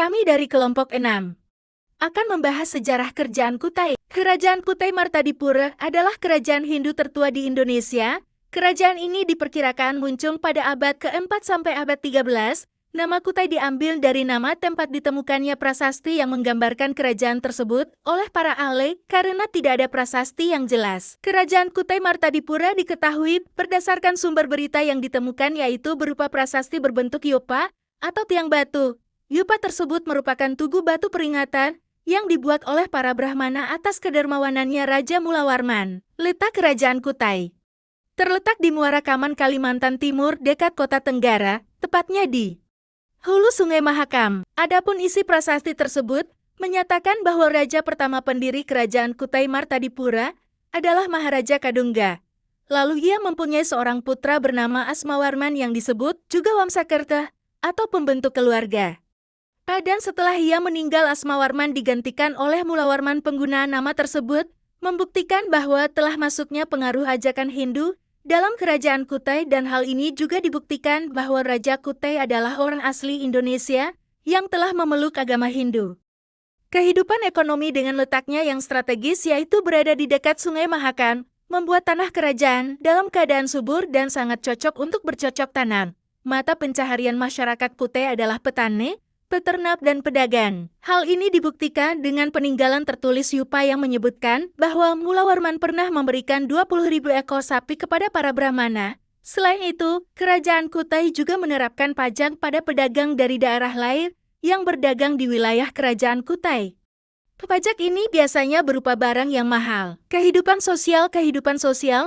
Kami dari kelompok 6 akan membahas sejarah kerajaan Kutai. Kerajaan Kutai Martadipura adalah kerajaan Hindu tertua di Indonesia. Kerajaan ini diperkirakan muncul pada abad ke-4 sampai abad 13. Nama Kutai diambil dari nama tempat ditemukannya prasasti yang menggambarkan kerajaan tersebut oleh para ahli karena tidak ada prasasti yang jelas. Kerajaan Kutai Martadipura diketahui berdasarkan sumber berita yang ditemukan yaitu berupa prasasti berbentuk yupa atau tiang batu. Yupa tersebut merupakan tugu batu peringatan yang dibuat oleh para Brahmana atas kedermawanannya Raja Mulawarman. Letak Kerajaan Kutai terletak di Muara Kaman, Kalimantan Timur, dekat kota Tenggara, tepatnya di hulu Sungai Mahakam. Adapun isi prasasti tersebut menyatakan bahwa raja pertama pendiri Kerajaan Kutai Martadipura adalah Maharaja Kadungga. Lalu ia mempunyai seorang putra bernama Asmawarman yang disebut juga Wamsakerta atau pembentuk keluarga. Dan setelah ia meninggal, Asmawarman digantikan oleh Mulawarman. Penggunaan nama tersebut membuktikan bahwa telah masuknya pengaruh ajakan Hindu dalam kerajaan Kutai, dan hal ini juga dibuktikan bahwa Raja Kutai adalah orang asli Indonesia yang telah memeluk agama Hindu. Kehidupan ekonomi dengan letaknya yang strategis yaitu berada di dekat Sungai Mahakam membuat tanah kerajaan dalam keadaan subur dan sangat cocok untuk bercocok tanam. Mata pencaharian masyarakat Kutai adalah petani, peternak, dan pedagang. Hal ini dibuktikan dengan peninggalan tertulis yupa yang menyebutkan bahwa Mulawarman pernah memberikan 20.000 ekor sapi kepada para Brahmana. Selain itu, kerajaan Kutai juga menerapkan pajak pada pedagang dari daerah lain yang berdagang di wilayah kerajaan Kutai. Pajak ini biasanya berupa barang yang mahal. Kehidupan sosial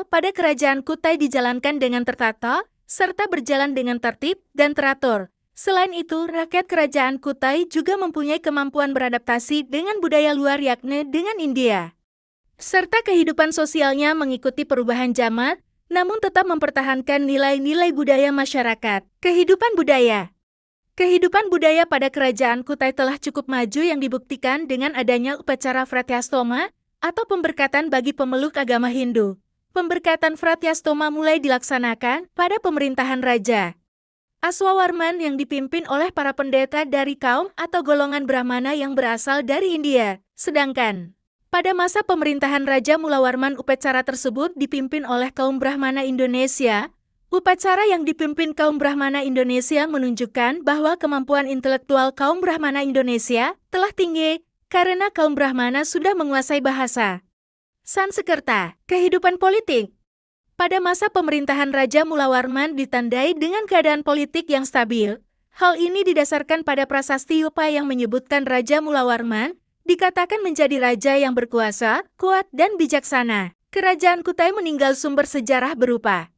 pada kerajaan Kutai dijalankan dengan tertata, serta berjalan dengan tertib dan teratur. Selain itu, rakyat kerajaan Kutai juga mempunyai kemampuan beradaptasi dengan budaya luar yakni dengan India. Serta kehidupan sosialnya mengikuti perubahan zaman, namun tetap mempertahankan nilai-nilai budaya masyarakat. Kehidupan budaya pada kerajaan Kutai telah cukup maju yang dibuktikan dengan adanya upacara Fratyastoma atau pemberkatan bagi pemeluk agama Hindu. Pemberkatan Fratyastoma mulai dilaksanakan pada pemerintahan Raja Aswawarman yang dipimpin oleh para pendeta dari kaum atau golongan Brahmana yang berasal dari India. Sedangkan pada masa pemerintahan Raja Mulawarman, upacara tersebut dipimpin oleh kaum Brahmana Indonesia. Upacara yang dipimpin kaum Brahmana Indonesia menunjukkan bahwa kemampuan intelektual kaum Brahmana Indonesia telah tinggi karena kaum Brahmana sudah menguasai bahasa Sanskerta. Kehidupan politik pada masa pemerintahan Raja Mulawarman ditandai dengan keadaan politik yang stabil. Hal ini didasarkan pada prasasti yupa yang menyebutkan Raja Mulawarman dikatakan menjadi raja yang berkuasa, kuat, dan bijaksana. Kerajaan Kutai meninggal sumber sejarah berupa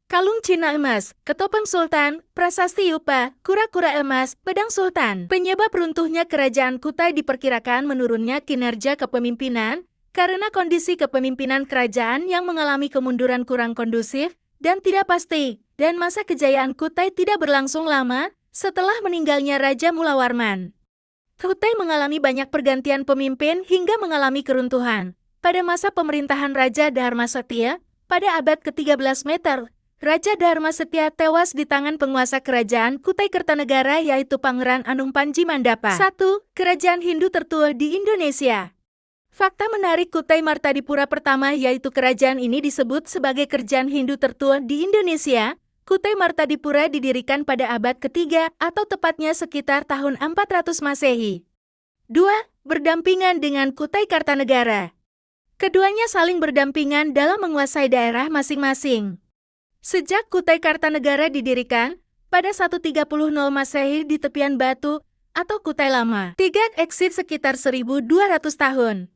kalung Cina emas, ketopeng sultan, prasasti yupa, kura-kura emas, pedang sultan. Penyebab runtuhnya kerajaan Kutai diperkirakan menurunnya kinerja kepemimpinan, karena kondisi kepemimpinan kerajaan yang mengalami kemunduran kurang kondusif dan tidak pasti, dan masa kejayaan Kutai tidak berlangsung lama setelah meninggalnya Raja Mulawarman. Kutai mengalami banyak pergantian pemimpin hingga mengalami keruntuhan. Pada masa pemerintahan Raja Dharma Setia, pada abad ke-13 meter, Raja Dharma Setia tewas di tangan penguasa kerajaan Kutai Kertanegara yaitu Pangeran Anuh Panji Mandapa. 1. Kerajaan Hindu tertua di Indonesia. Fakta menarik Kutai Martadipura pertama yaitu kerajaan ini disebut sebagai kerajaan Hindu tertua di Indonesia. Kutai Martadipura didirikan pada abad ketiga atau tepatnya sekitar tahun 400 Masehi. 2. Berdampingan dengan Kutai Kartanegara. Keduanya saling berdampingan dalam menguasai daerah masing-masing. Sejak Kutai Kartanegara didirikan, pada 130 Masehi di tepian batu atau Kutai Lama. 3. Exit sekitar 1200 tahun.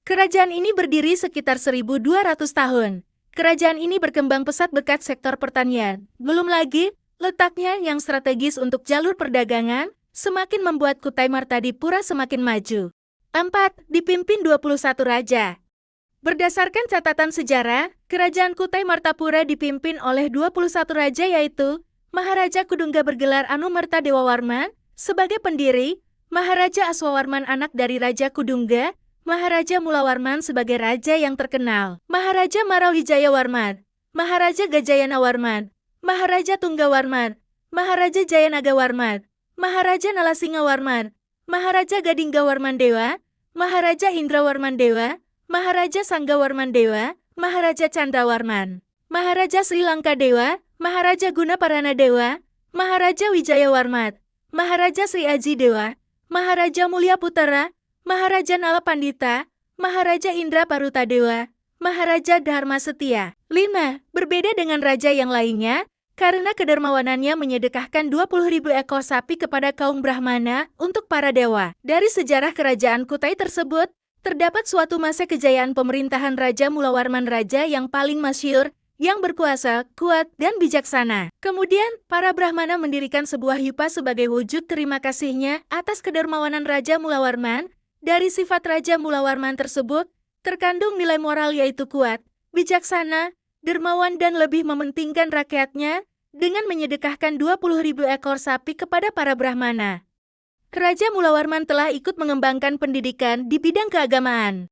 Kerajaan ini berdiri sekitar 1200 tahun. Kerajaan ini berkembang pesat berkat sektor pertanian. Belum lagi, letaknya yang strategis untuk jalur perdagangan, semakin membuat Kutai Martadipura semakin maju. 4. Dipimpin 21 raja. Berdasarkan catatan sejarah, kerajaan Kutai Martapura dipimpin oleh 21 raja yaitu Maharaja Kudungga bergelar Anumerta Dewawarman sebagai pendiri, Maharaja Aswawarman anak dari Raja Kudungga, Maharaja Mulawarman sebagai raja yang terkenal, Maharaja Marawijaya-Warman, Maharaja Gajayana-Warman, Maharaja Tunggawarman, Maharaja Jayanaga-Warman, Maharaja Nalasinga-Warman, Maharaja Gadinggawarmandewa, Maharaja Indrawarmandewa, Maharaja Sanggawarmandewa, Maharaja Chandrawarman, Maharaja Sri Lankadewa, Maharaja Gunaparanadewa, Maharaja Wijayawarmat, Maharaja Sri Aji Dewa, Maharaja Mulia Putera, Maharaja Nala Pandita, Maharaja Indra Parutadewa, Maharaja Dharma Setia. 5. Berbeda dengan raja yang lainnya, karena kedermawanannya menyedekahkan 20.000 ekor sapi kepada kaum Brahmana untuk para dewa. Dari sejarah kerajaan Kutai tersebut, terdapat suatu masa kejayaan pemerintahan Raja Mulawarman, raja yang paling masyhur, yang berkuasa, kuat, dan bijaksana. Kemudian, para Brahmana mendirikan sebuah yupa sebagai wujud terima kasihnya atas kedermawanan Raja Mulawarman. Dari sifat Raja Mulawarman tersebut, terkandung nilai moral yaitu kuat, bijaksana, dermawan dan lebih mementingkan rakyatnya dengan menyedekahkan 20.000 ekor sapi kepada para Brahmana. Raja Mulawarman telah ikut mengembangkan pendidikan di bidang keagamaan.